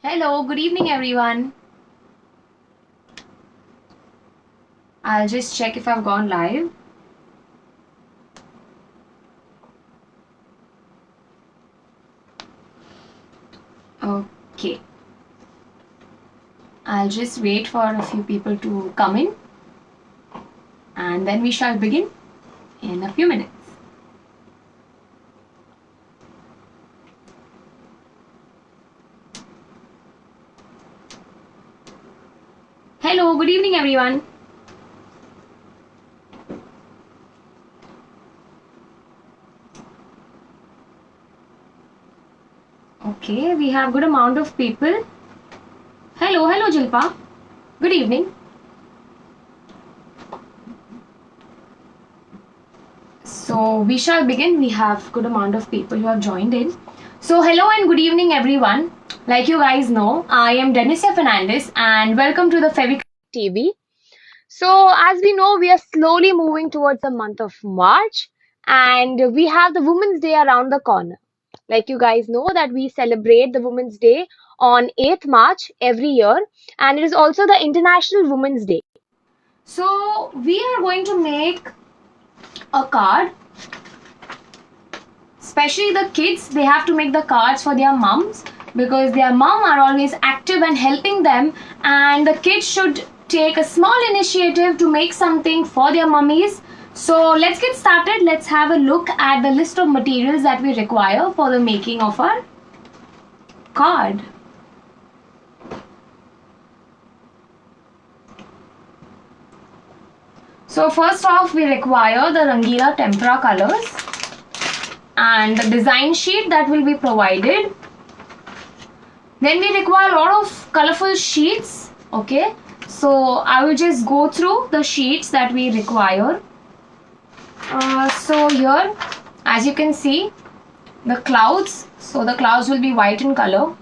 Hello, good evening everyone. I'll just check if I've gone live. Okay. I'll just wait for a few people to come in and then we shall begin in a few minutes. Hello, good evening everyone. Okay, we have good amount of people. Hello Jilpa. Good evening. So we shall begin. We have good amount of people who have joined in. So hello and good evening everyone. Like you guys know, I am Denicia Fernandez and welcome to the Fevic TV. So, as we know, we are slowly moving towards the month of March, and we have the Women's Day around the corner. Like you guys know that we celebrate the Women's Day on 8th March every year, and it is also the International Women's Day. So, we are going to make a card. Especially the kids, they have to make the cards for their moms because their mom are always active and helping them, and the kids should take a small initiative to make something for their mummies. So let's get started. Let's have a look at the list of materials that we require for the making of our card. So first off, we require the Rangila Tempera colors and the design sheet that will be provided. Then we require a lot of colorful sheets. Okay, so I will just go through the sheets that we require. So here, as you can see, the clouds. So the clouds will be white in color.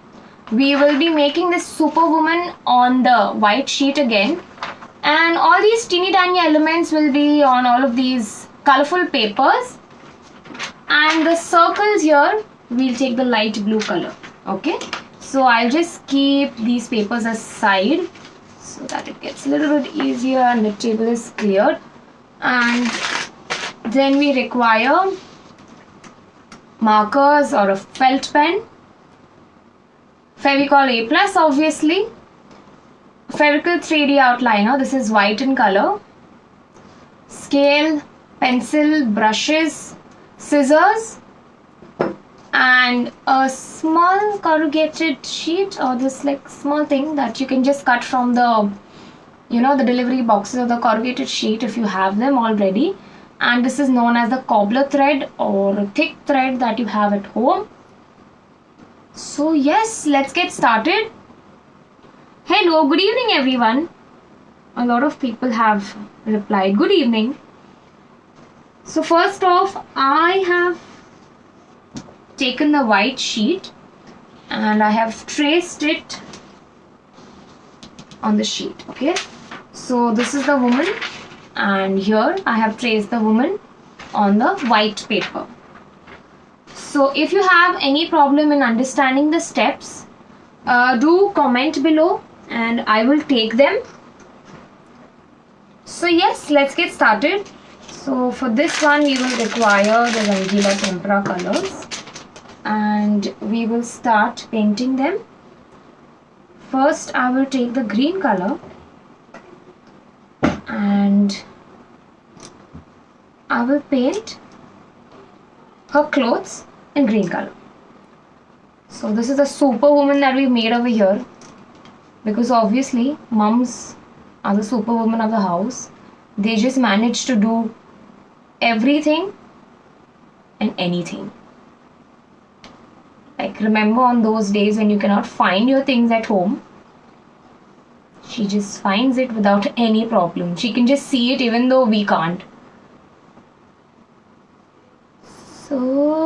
We will be making this superwoman on the white sheet again, and all these teeny tiny elements will be on all of these colorful papers. And the circles here, we'll take the light blue color. Okay, so I'll just keep these papers aside so that it gets a little bit easier and the table is cleared. And then we require markers or a felt pen, Fevicol A plus obviously, Fevicol 3D outliner, this is white in color, scale, pencil, brushes, scissors, and a small corrugated sheet or this like small thing that you can just cut from the the delivery boxes of the corrugated sheet if you have them already. And this is known as the cobbler thread or thick thread that you have at home. So yes, let's get started. Hello, good evening everyone. A lot of people have replied good evening. So first off, I have taken the white sheet and I have traced it on the sheet. Okay, so this is the woman, and here I have traced the woman on the white paper. So if you have any problem in understanding the steps, do comment below and I will take them. So yes, let's get started. So for this one we will require the Rangila Tempera colors and we will start painting them. First I will take the green color and I will paint her clothes in green color. So this is the superwoman that we made over here because obviously mums are the superwoman of the house. They just manage to do everything and anything. Like remember on those days when you cannot find your things at home, she just finds it without any problem. She can just see it even though we can't. So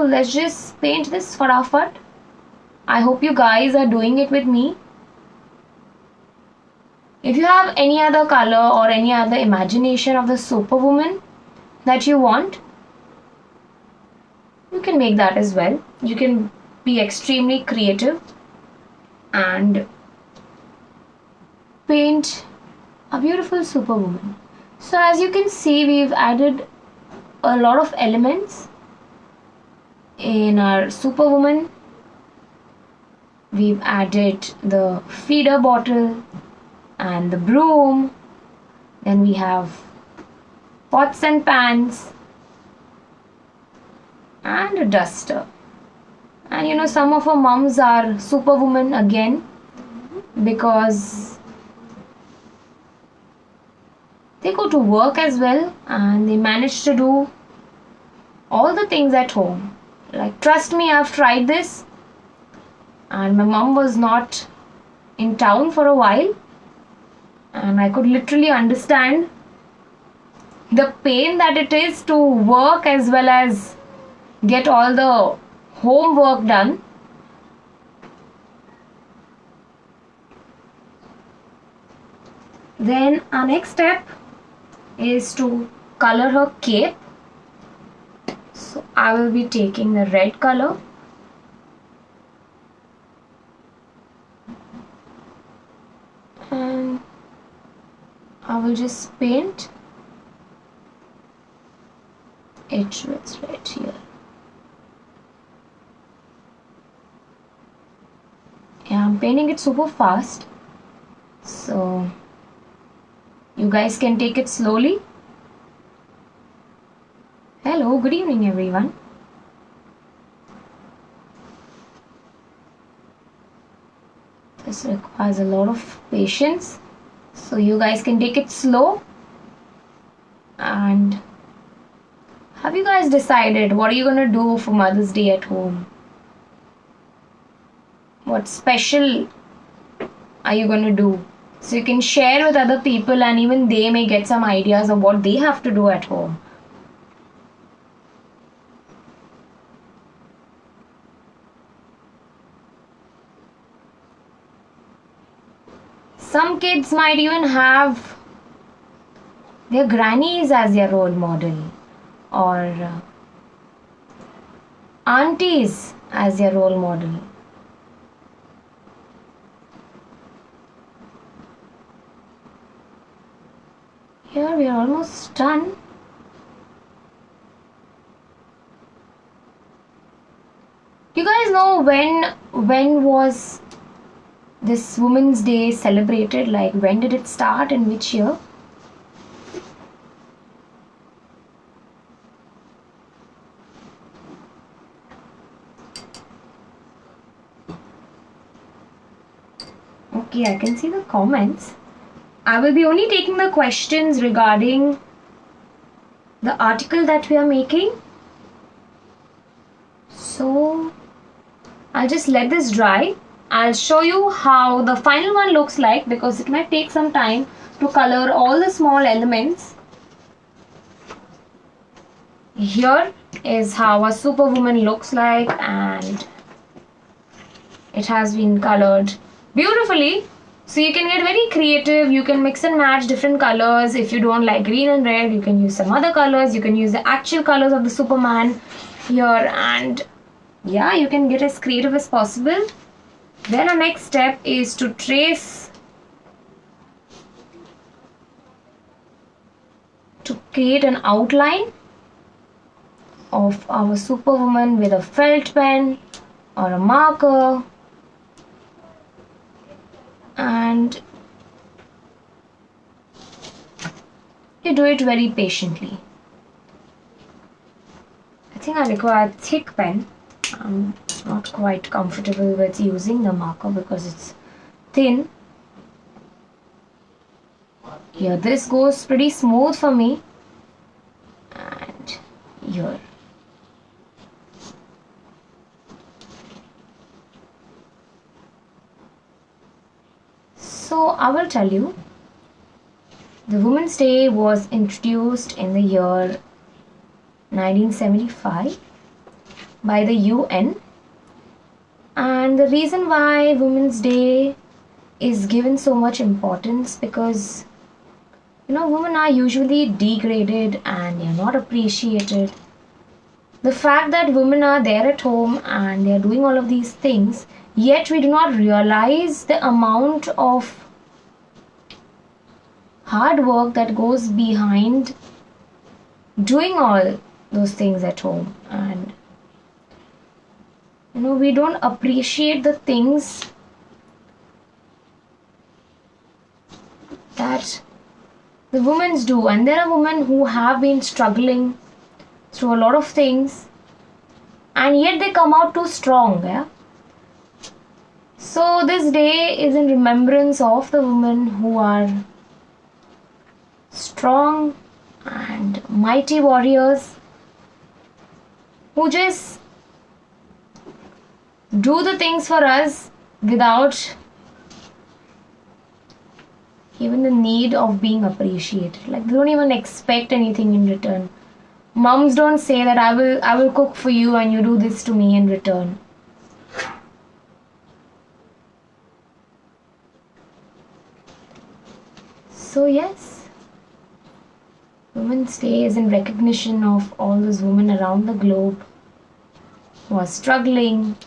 let's just paint this farafat. I hope you guys are doing it with me. If you have any other color or any other imagination of the superwoman that you want, you can make that as well. You can be extremely creative. and paint a beautiful superwoman. So as you can see, we've added a lot of elements in our superwoman. We've added the feeder bottle and the broom. Then we have pots and pans and a duster. And you know, some of our moms are superwoman again because they go to work as well and they manage to do all the things at home. Like, trust me, I've tried this, and my mom was not in town for a while, and I could literally understand the pain that it is to work as well as get all the homework done. Then our next step is to color her cape. So I will be taking the red color and I will just paint it with red here. Yeah, I'm painting it super fast, so you guys can take it slowly. Hello, good evening everyone. This requires a lot of patience, so you guys can take it slow. And have you guys decided what are you gonna do for Mother's Day at home? What special are you gonna do? So you can share with other people and even they may get some ideas of what they have to do at home. Some kids might even have their grannies as their role model or aunties as their role model. Here we are almost done. Do you guys know when was this Women's Day celebrated? Like, when did it start and which year? Okay, I can see the comments. I will be only taking the questions regarding the article that we are making. So I'll just let this dry. I'll show you how the final one looks like because it might take some time to color all the small elements. Here is how a superwoman looks like, and it has been colored beautifully. So you can get very creative. You can mix and match different colors. If you don't like green and red, you can use some other colors. You can use the actual colors of the Superman here, and yeah, you can get as creative as possible. Then our next step is to trace, to create an outline of our Superwoman with a felt pen or a marker, and you do it very patiently. I think I require a thick pen. I'm not quite comfortable with using the marker because it's thin. Here, this goes pretty smooth for me, and here. So I will tell you, the Women's Day was introduced in the year 1975 by the UN, and the reason why Women's Day is given so much importance because, you know, women are usually degraded and they're not appreciated. the fact that women are there at home and they are doing all of these things, yet we do not realize the amount of hard work that goes behind doing all those things at home. And we don't appreciate the things that the women do. And there are women who have been struggling through a lot of things, and yet they come out too strong. Yeah. So this day is in remembrance of the women who are strong and mighty warriors, who just do the things for us without even the need of being appreciated. Like, they don't even expect anything in return. Moms don't say that I will cook for you and you do this to me in return. So yes, Women's Day is in recognition of all those women around the globe who are struggling,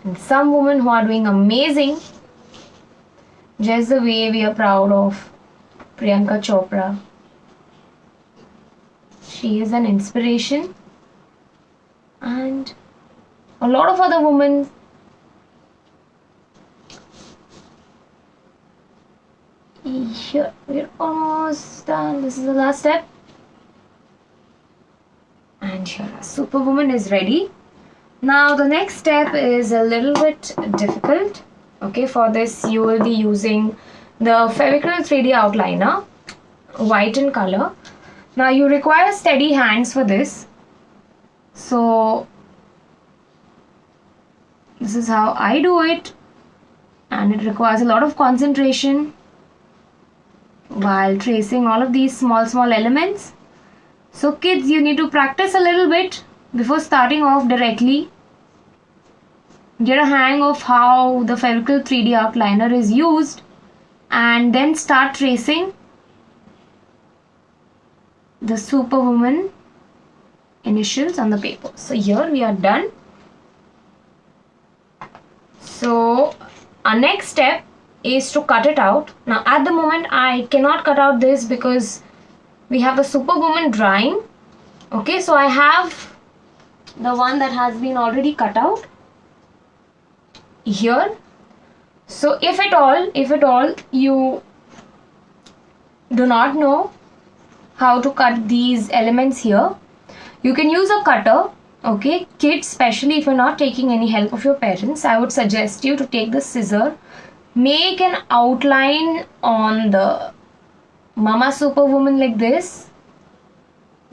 and some women who are doing amazing, just the way we are proud of Priyanka Chopra. She is an inspiration, and a lot of other women. Here, we're almost done. This is the last step. And here, Superwoman is ready. Now, the next step is a little bit difficult. Okay, for this, you will be using the Fevicryl 3D outliner, white in color. Now, you require steady hands for this. So, this is how I do it. And it requires a lot of concentration while tracing all of these small elements. So kids, you need to practice a little bit before starting off directly. Get a hang of how the Fevicryl 3D outliner is used, and then start tracing the Superwoman initials on the paper. So here we are done. So our next step is to cut it out. Now at the moment I cannot cut out this because we have the Superwoman drying. Okay, so I have the one that has been already cut out here. So if at all you do not know how to cut these elements here, you can use a cutter. Okay, kids, especially if you're not taking any help of your parents, I would suggest you to take the scissor. Make an outline on the Mama Superwoman like this.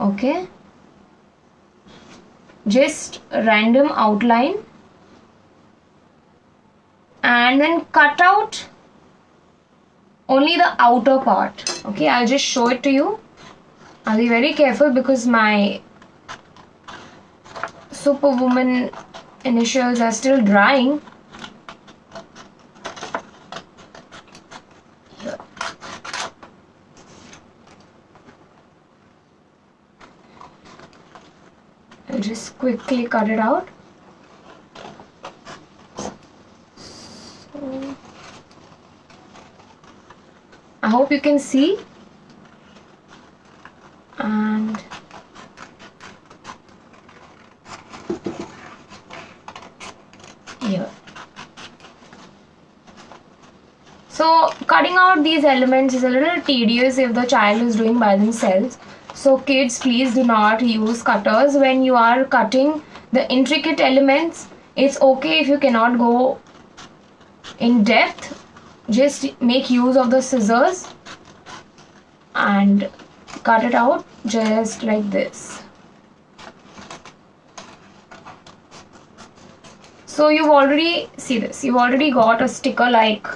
Okay. Just random outline. And then cut out only the outer part. Okay, I'll just show it to you. I'll be very careful because my Superwoman initials are still drying. I'll just quickly cut it out. So, I hope you can see. And here. So cutting out these elements is a little tedious if the child is doing by themselves. So kids, please do not use cutters when you are cutting the intricate elements. It's okay if you cannot go in depth. Just make use of the scissors and cut it out just like this. So you've already, see this, you've already got a sticker like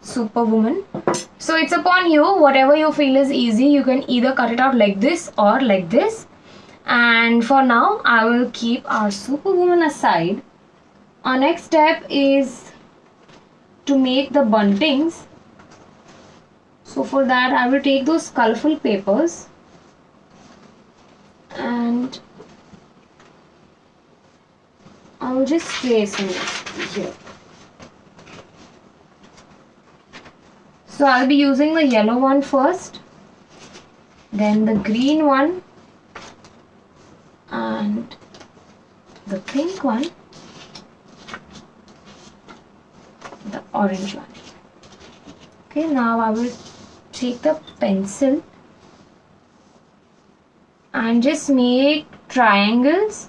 Superwoman. So it's upon you, whatever you feel is easy. You can either cut it out like this or like this. And for now, I will keep our Superwoman aside. Our next step is to make the buntings. So for that, I will take those colorful papers will just place it here. So I'll be using the yellow one first, then the green one, and the pink one, the orange one. Okay, now I will take the pencil and just make triangles.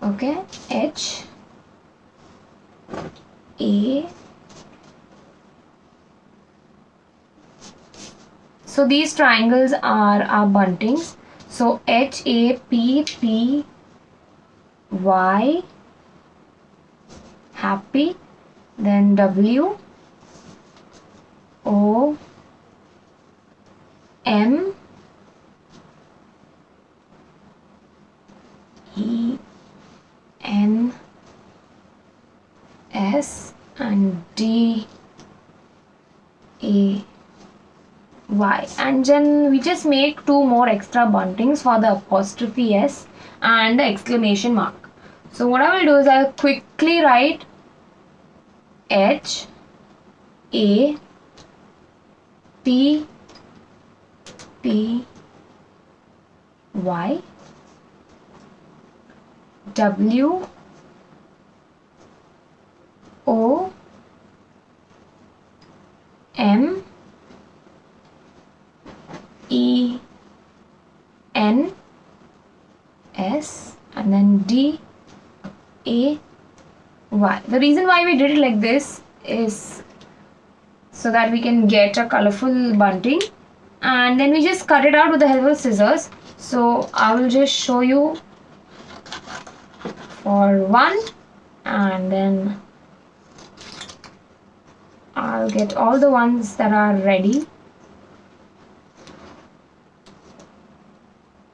Okay, H, A. So these triangles are our buntings. So H, A, P, P, Y, happy, then W, O, M, E, N, S, and D, A, Y. And then we just make two more extra buntings for the apostrophe S and the exclamation mark. So what I will do is I will quickly write H, A, P, P, Y, W, O, M, E, N, S, and then D, A, Y. The reason why we did it like this is so that we can get a colorful bunting, and then we just cut it out with the help of scissors. So I will just show you for one, and then I'll get all the ones that are ready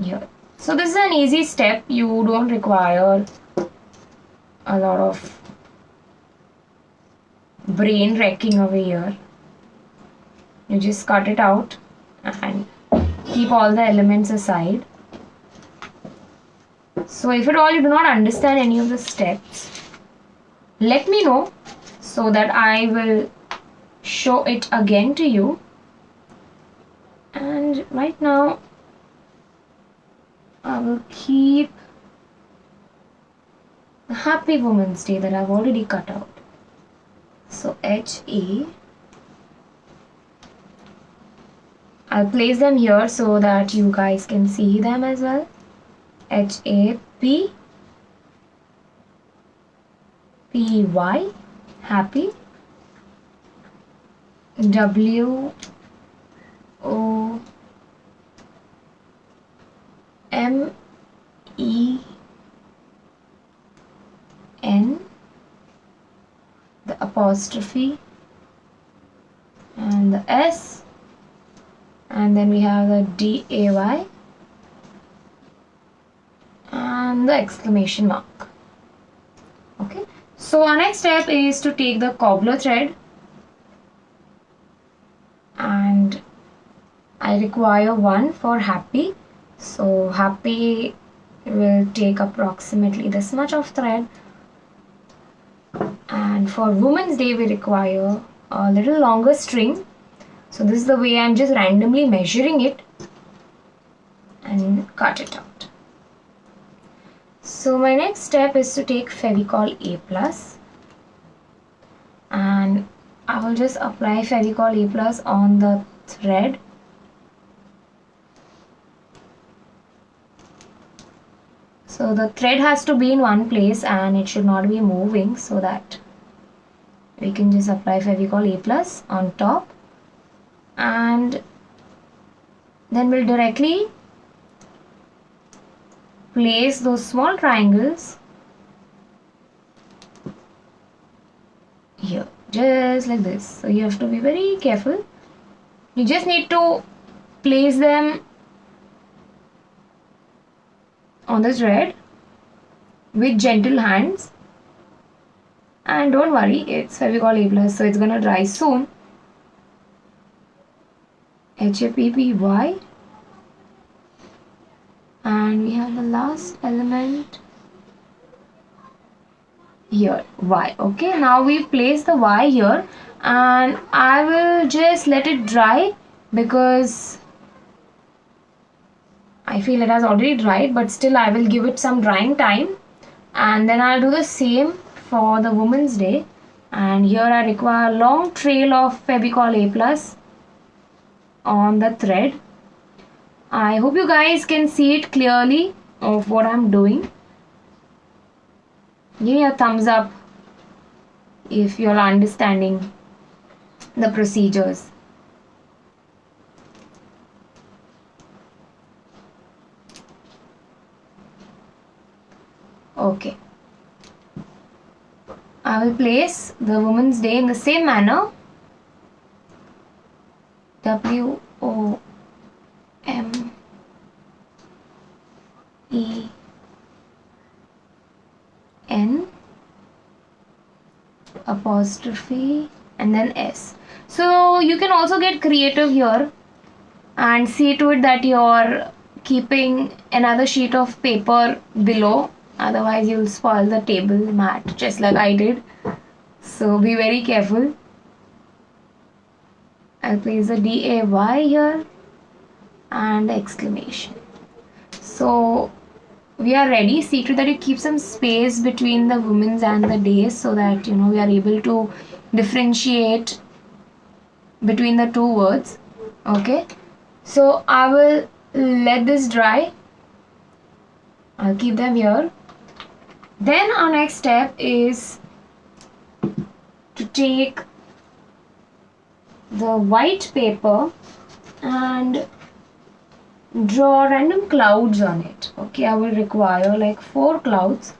here. So this is an easy step. You don't require a lot of brain wrecking over here. You just cut it out and keep all the elements aside. So if at all you do not understand any of the steps, let me know so that I will show it again to you. And right now I will keep the Happy Women's Day that I've already cut out. So HA, I'll place them here so that you guys can see them as well. HAP, PY, happy, WO, MEN, the apostrophe, and the S, and then we have the DAY and the exclamation mark. Okay, so our next step is to take the cobbler thread, and I require one for happy. So happy will take approximately this much of thread, and for Women's Day we require a little longer string. So this is the way I'm just randomly measuring it and cut it out. So my next step is to take Fevicol A+, and I will just apply Fevicol A+ on the thread. So the thread has to be in one place and it should not be moving, so that we can just apply Fevicol A+ on top, and then we'll directly place those small triangles here, just like this. So you have to be very careful. You just need to place them on the thread with gentle hands, and don't worry, it's Fevicol A+, so it's gonna dry soon. HAPPY, and we have the last element here, Y. Okay, now we place the Y here, and I will just let it dry because I feel it has already dried, but still I will give it some drying time, and then I'll do the same for the Women's Day. And here I require a long trail of Fevicol A Plus on the thread. I hope you guys can see it clearly of what I'm doing. Give me a thumbs up if you're understanding the procedures. Okay. I will place the Women's Day in the same manner. WOMEN apostrophe and then S. So you can also get creative here and see to it that you're keeping another sheet of paper below, otherwise you'll spoil the table mat just like I did. So be very careful. I'll place a DAY here and exclamation. So we are ready. See to that you keep some space between the women's and the days so that we are able to differentiate between the two words. Okay, so I will let this dry. I'll keep them here. Then our next step is to take the white paper and draw random clouds on it. Okay, I will require like 4 clouds.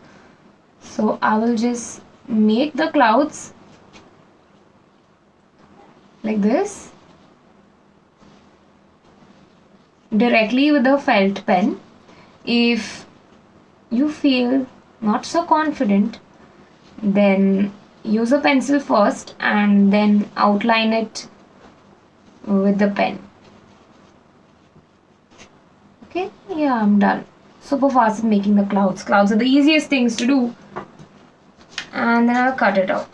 So I will just make the clouds like this directly with a felt pen. If you feel not so confident, then use a pencil first and then outline it with the pen. Okay, yeah, I'm done. Super fast at making the clouds. Clouds are the easiest things to do. And then I'll cut it out.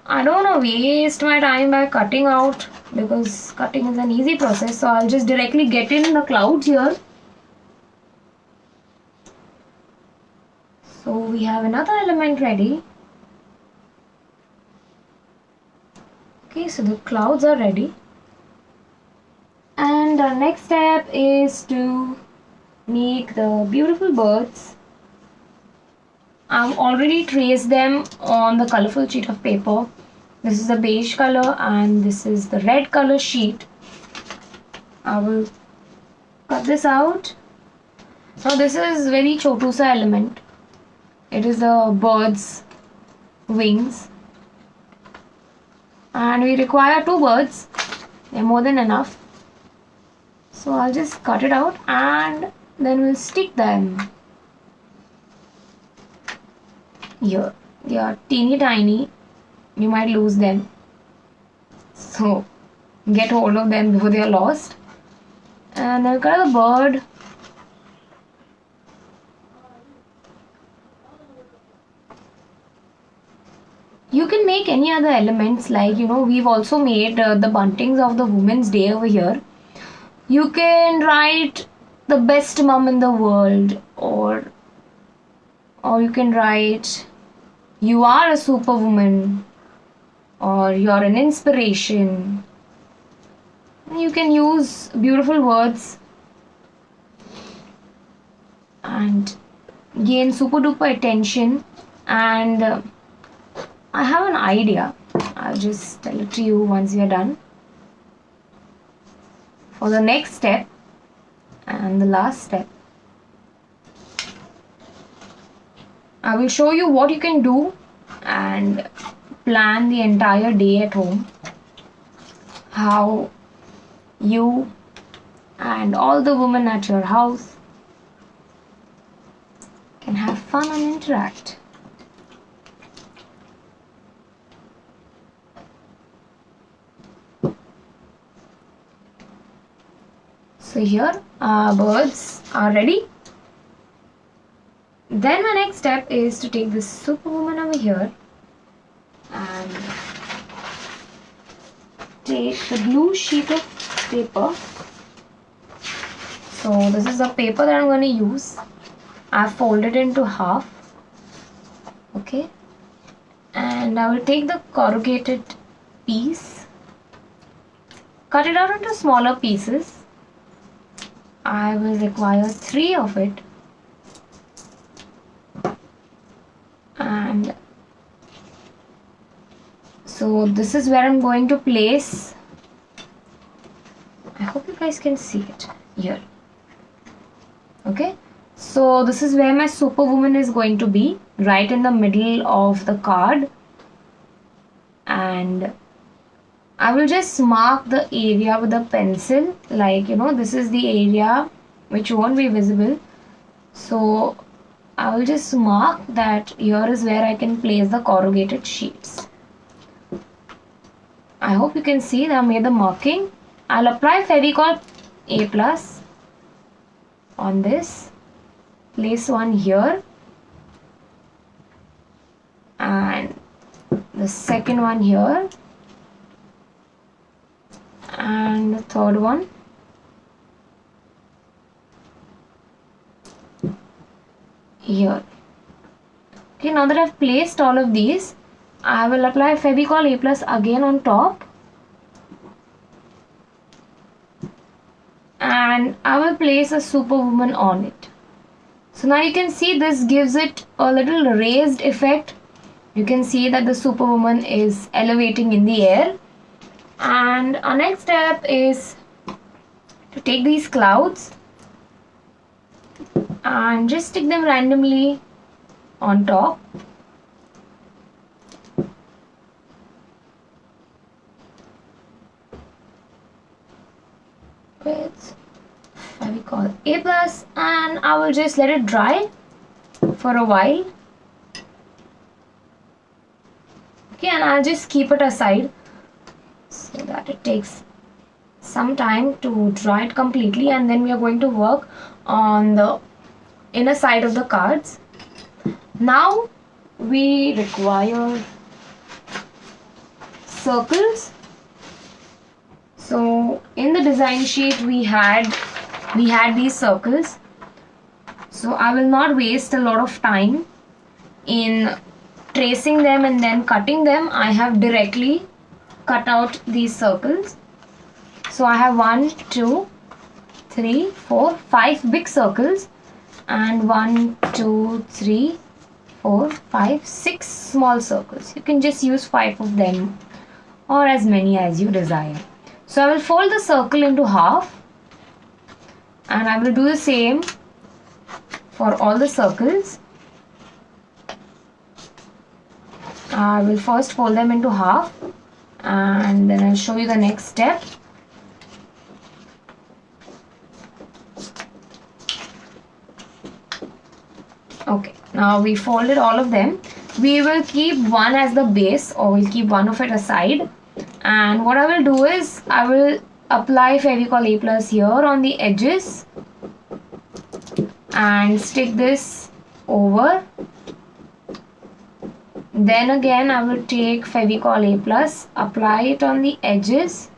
I don't want to waste my time by cutting out because cutting is an easy process. So I'll just directly get in the clouds here. So we have another element ready. Okay, so the clouds are ready. And our next step is to make the beautiful birds. I've already traced them on the colorful sheet of paper. This is the beige color and this is the red color sheet. I will cut this out. So this is very chotusa element. It is the bird's wings. And we require 2 birds. They're more than enough. So I'll just cut it out and then we'll stick them here. They are teeny tiny. You might lose them. So get hold of them before they are lost. And then cut the bird. You can make any other elements like we've also made the buntings of the Women's Day over here. You can write the best mom in the world or you can write you are a superwoman or you're an inspiration. You can use beautiful words and gain super duper attention. And I have an idea. I'll just tell it to you once we are done. For the next step and the last step, I will show you what you can do and plan the entire day at home. How you and all the women at your house can have fun and interact. So here our birds are ready. Then my next step is to take this Superwoman over here and take the blue sheet of paper. So this is the paper that I'm going to use. I've folded into half. Okay. And I will take the corrugated piece, cut it out into smaller pieces. I will require 3 of it. And so this is where I'm going to place. I hope you guys can see it here. Okay, so this is where my Superwoman is going to be, right in the middle of the card. And I will just mark the area with a pencil, like, you know, this is the area which won't be visible. So I will just mark that here is where I can place the corrugated sheets. I hope you can see that I made the marking. I'll apply Fevicol A Plus on this. Place one here. And the second one here. And the third one. Here. Okay, now that I've placed all of these, I will apply Fevicol A Plus again on top. And I will place a Superwoman on it. So now you can see this gives it a little raised effect. You can see that the Superwoman is elevating in the air. And our next step is to take these clouds and just stick them randomly on top. With Fevicol A Plus, and I will just let it dry for a while. Okay, and I'll just keep it aside so that it takes some time to dry it completely, and then we are going to work on the inner side of the cards. Now we require circles. So in the design sheet we had these circles. So I will not waste a lot of time in tracing them and then cutting them. I have directly cut out these circles. So I have 1, 2, 3, 4, 5 big circles and 1, 2, 3, 4, 5, 6 small circles. You can just use 5 of them or as many as you desire. So I will fold the circle into half and I will do the same for all the circles. I will first fold them into half and then I'll show you the next step. Okay, now we folded all of them. We will keep one as the base, or we'll keep one of it aside. And what I will do is I will apply Fevicol A Plus here on the edges and stick this over. Then again I will take Fevicol A Plus, apply it on the edges,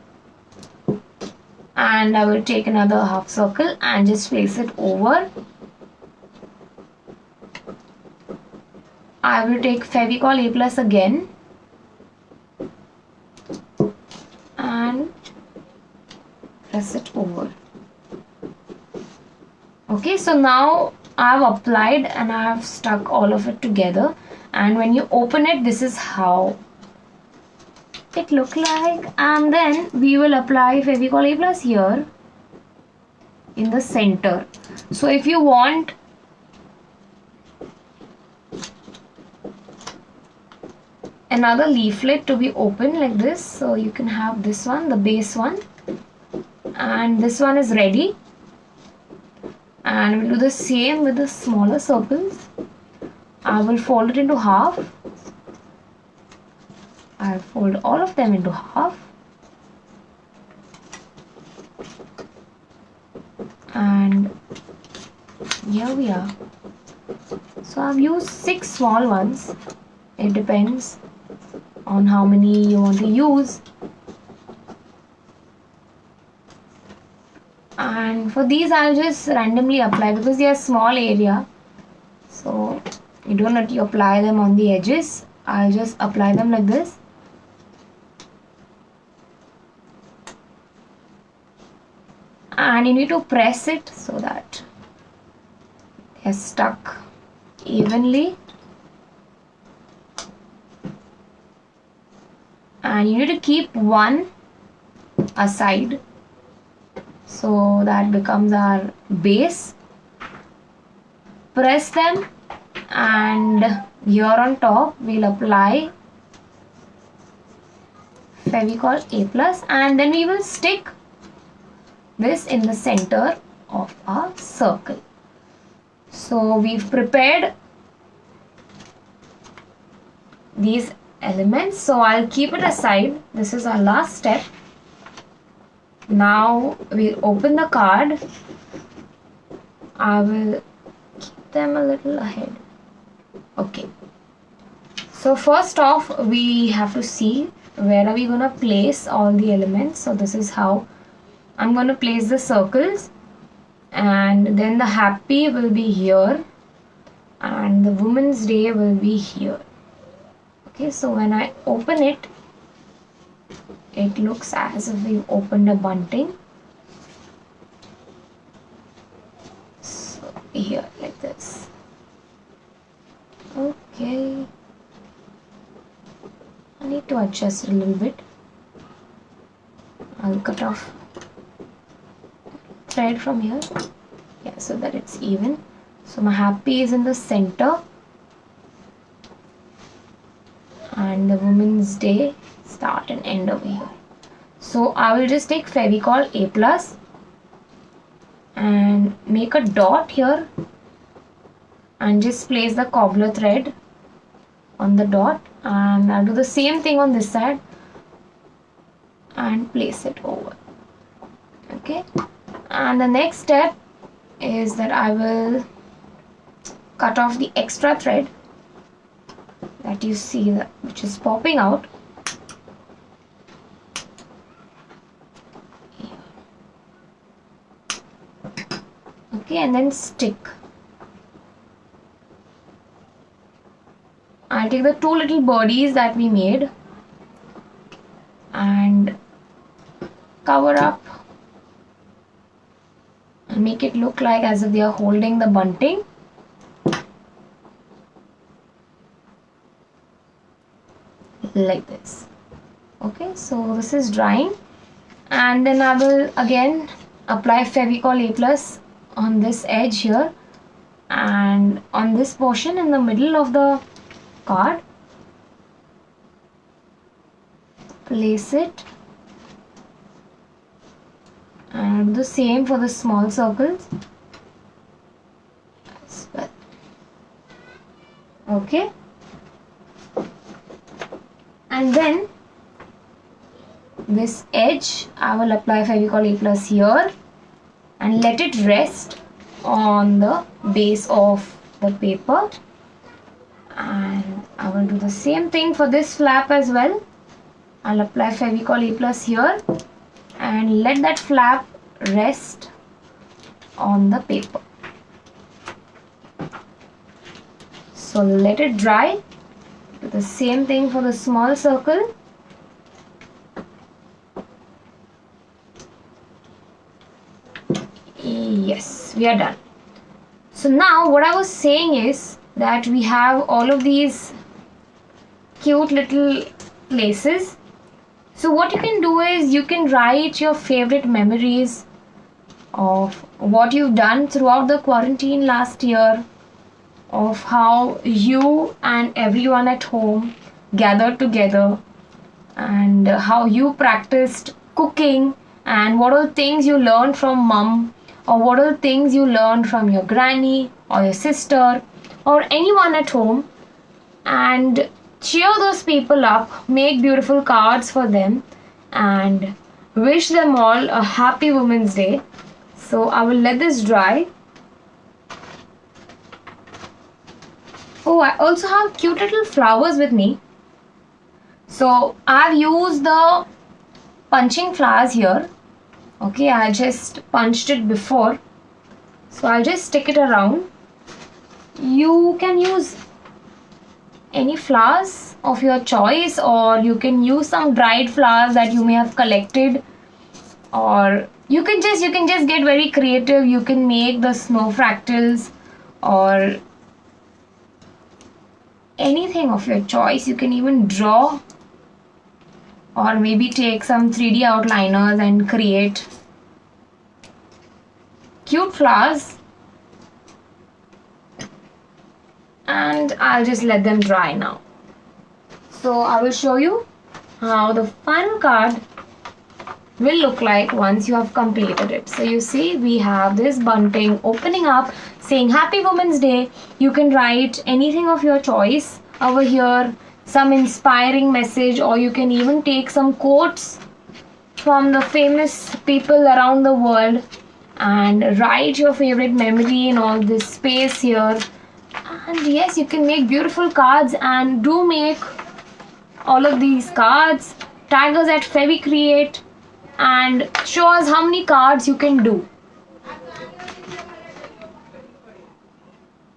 and I will take another half circle and just place it over. I will take Fevicol A Plus again and press it over. Okay, so now I have applied and I have stuck all of it together, and when you open it, this is how it looks like. And then we will apply Fevicol A Plus here in the center. So if you want another leaflet to be open like this, so you can have this one, the base one, and this one is ready. And we'll do the same with the smaller circles. I will fold it into half. I'll fold all of them into half. And here we are. So So I've used 6 small ones. It depends on how many you want to use. And for these I'll just randomly apply because they are small area. So you don't have to apply them on the edges. I'll just apply them like this. And you need to press it so that they're stuck evenly. And you need to keep one aside so that becomes our base. Press them, and here on top we'll apply Fevicol A+, and then we will stick this in the center of our circle. So we've prepared these elements, so I'll keep it aside. This is our last step. Now we'll open the card. I will keep them a little ahead. Okay, so first off we have to see where are we going to place all the elements. So this is how I'm going to place the circles, and then the happy will be here and the Women's Day will be here. Okay, so when I open it, it looks as if we've opened a bunting. So here, like this. Okay, I need to adjust a little bit. I'll cut off thread from here, yeah, so that it's even. So my happy is in the center and the Women's Day start and end over here. So I will just take Fevicol A+ and make a dot here and just place the cobbler thread on the dot, and I'll do the same thing on this side and place it over. Okay, and the next step is that I will cut off the extra thread that you see that which is popping out. Okay, and then stick. I'll take the 2 little birdies that we made and cover up and make it look like as if they are holding the bunting. Like this. Okay, so this is drying, and then I will again apply Fevicol A+ on this edge here and on this portion in the middle of the card. Place it and do the same for the small circles as well. Okay, and then this edge I will apply Fevicol A+ here and let it rest on the base of the paper, and I will do the same thing for this flap as well. I'll apply Fevicol A+ here and let that flap rest on the paper. So let it dry. Do the same thing for the small circle. Yes, we are done. So now what I was saying is that we have all of these cute little places. So what you can do is you can write your favorite memories of what you've done throughout the quarantine last year, of how you and everyone at home gathered together and how you practiced cooking and what all things you learned from mom, or what all things you learned from your granny or your sister or anyone at home, and cheer those people up, make beautiful cards for them and wish them all a happy Women's Day. So I will let this dry. Oh, I also have cute little flowers with me. So I've used the punching flowers here. Okay, I just punched it before. So I'll just stick it around. You can use any flowers of your choice, or you can use some dried flowers that you may have collected, or you can just get very creative. You can make the snow fractals or anything of your choice. You can even draw, or maybe take some 3D outliners and create cute flowers. And I'll just let them dry now. So I will show you how the final card will look like once you have completed it. So you see, we have this bunting opening up saying Happy Women's Day. You can write anything of your choice over here, some inspiring message, or you can even take some quotes from the famous people around the world and write your favorite memory in all this space here. And yes, you can make beautiful cards, and do make all of these cards. Tag us at FeviCreate and show us how many cards you can do.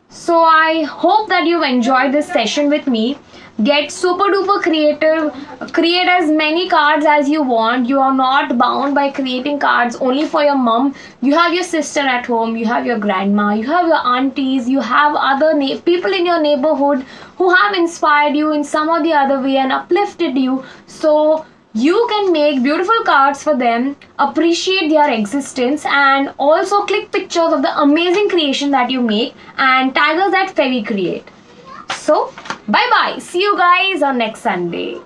So I hope that you've enjoyed this session with me. Get super duper creative. Create as many cards as you want. You are not bound by creating cards only for your mom. You have your sister at home, you have your grandma, you have your aunties, you have other people in your neighborhood who have inspired you in some or the other way and uplifted you. So you can make beautiful cards for them, appreciate their existence, and also click pictures of the amazing creation that you make and tag us at FeviCreate. So bye bye. See you guys on next Sunday.